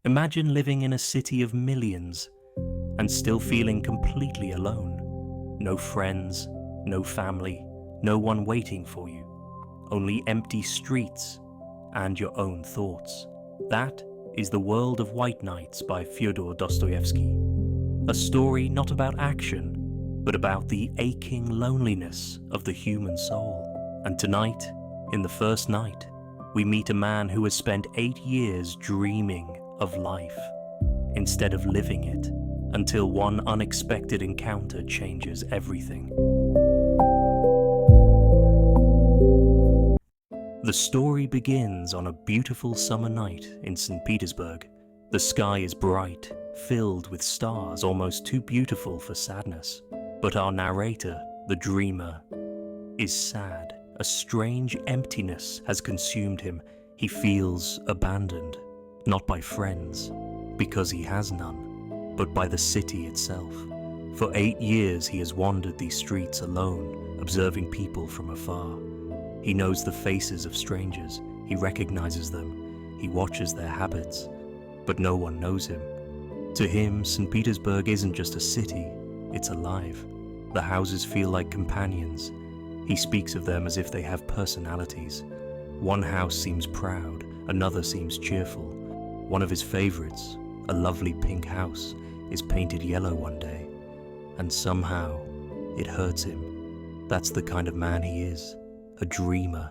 Imagine living in a city of millions and still feeling completely alone. No friends, no family, no one waiting for you. Only empty streets and your own thoughts. That is The World of White Nights by Fyodor Dostoevsky. A story not about action, but about the aching loneliness of the human soul. And tonight, in the first night, we meet a man who has spent 8 years dreaming of life, instead of living it, until one unexpected encounter changes everything. The story begins on a beautiful summer night in Saint Petersburg. The sky is bright, filled with stars almost too beautiful for sadness. But our narrator, the dreamer, is sad. A strange emptiness has consumed him. He feels abandoned, not by friends, because he has none, but by the city itself. For 8 years he has wandered these streets alone, observing people from afar. He knows the faces of strangers, he recognizes them, he watches their habits, but no one knows him. To him, St. Petersburg isn't just a city, it's alive. The houses feel like companions. He speaks of them as if they have personalities. One house seems proud, another seems cheerful. One of his favorites, a lovely pink house, is painted yellow one day, and somehow it hurts him. That's the kind of man he is. A dreamer,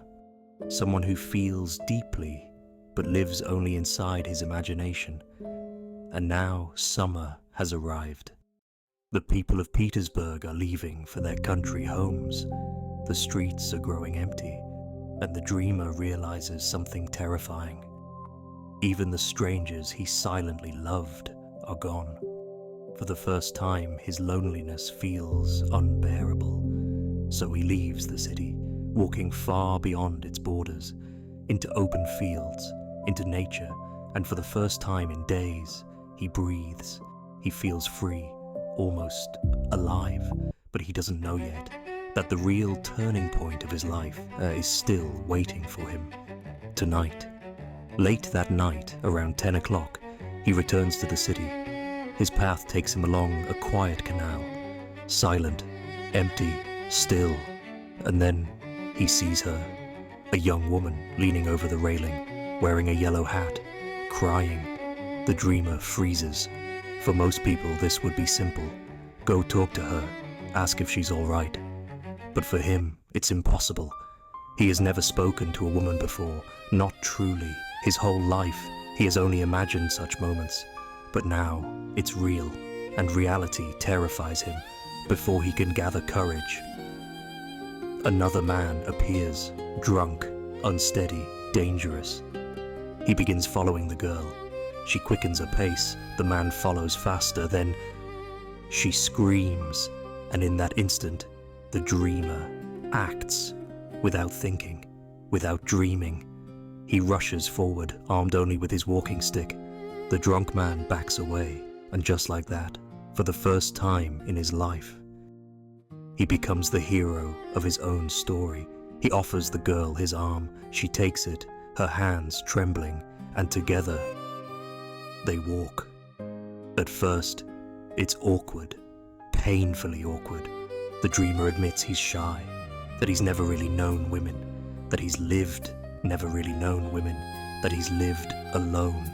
someone who feels deeply, but lives only inside his imagination. And now summer has arrived. The people of Petersburg are leaving for their country homes. The streets are growing empty, and the dreamer realizes something terrifying. Even the strangers he silently loved are gone. For the first time, his loneliness feels unbearable. So he leaves the city, walking far beyond its borders, into open fields, into nature, and for the first time in days, he breathes. He feels free, almost alive, but he doesn't know yet that the real turning point of his life is still waiting for him. Tonight. Late that night, around 10 o'clock, he returns to the city. His path takes him along a quiet canal, silent, empty, still, and then he sees her, a young woman leaning over the railing, wearing a yellow hat, crying. The dreamer freezes. For most people, this would be simple. Go talk to her, ask if she's all right. But for him, it's impossible. He has never spoken to a woman before, not truly. His whole life, he has only imagined such moments. But now, it's real, and reality terrifies him. Before he can gather courage, another man appears, drunk, unsteady, dangerous. He begins following the girl. She quickens her pace, the man follows faster, then she screams, and in that instant, the dreamer acts without thinking, without dreaming. He rushes forward, armed only with his walking stick. The drunk man backs away, and just like that, for the first time in his life, he becomes the hero of his own story. He offers the girl his arm. She takes it, her hands trembling, and together they walk. At first, it's awkward, painfully awkward. The dreamer admits he's shy, that he's never really known women, that he's never really known women, that he's lived alone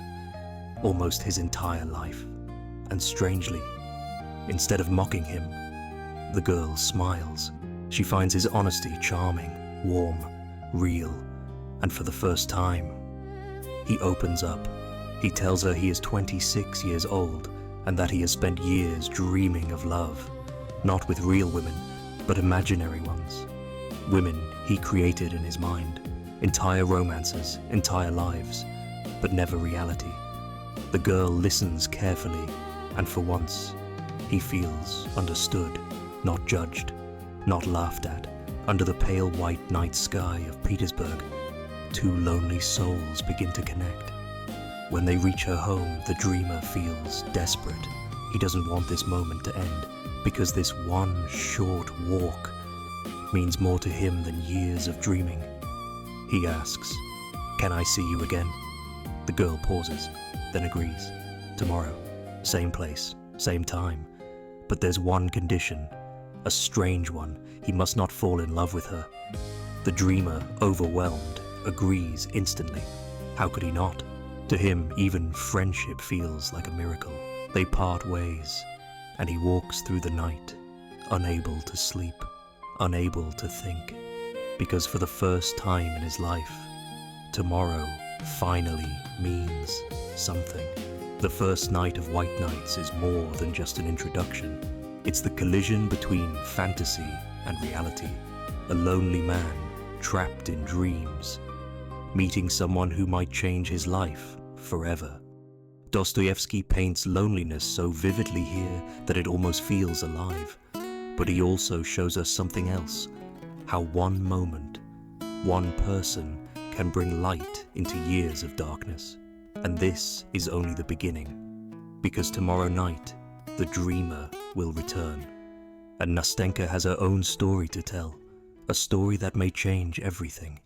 almost his entire life. And strangely, instead of mocking him, the girl smiles. She finds his honesty charming, warm, real, and for the first time, he opens up. He tells her he is 26 years old and that he has spent years dreaming of love, not with real women, but imaginary ones. Women he created in his mind, entire romances, entire lives, but never reality. The girl listens carefully, and for once, he feels understood, not judged, not laughed at. Under the pale white night sky of Petersburg, two lonely souls begin to connect. When they reach her home, the dreamer feels desperate. He doesn't want this moment to end, because this one short walk means more to him than years of dreaming. He asks, "Can I see you again?" The girl pauses. then agrees. Tomorrow, same place, same time. But there's one condition, a strange one. He must not fall in love with her. The dreamer, overwhelmed, agrees instantly. How could he not? To him, even friendship feels like a miracle. They part ways, and he walks through the night, unable to sleep, unable to think, because for the first time in his life, tomorrow finally means something. The first night of White Nights is more than just an introduction. It's the collision between fantasy and reality. A lonely man trapped in dreams, meeting someone who might change his life forever. Dostoevsky paints loneliness so vividly here that it almost feels alive. But he also shows us something else, how one moment, one person can bring light into years of darkness. And this is only the beginning, because tomorrow night, the dreamer will return. And Nastenka has her own story to tell, a story that may change everything.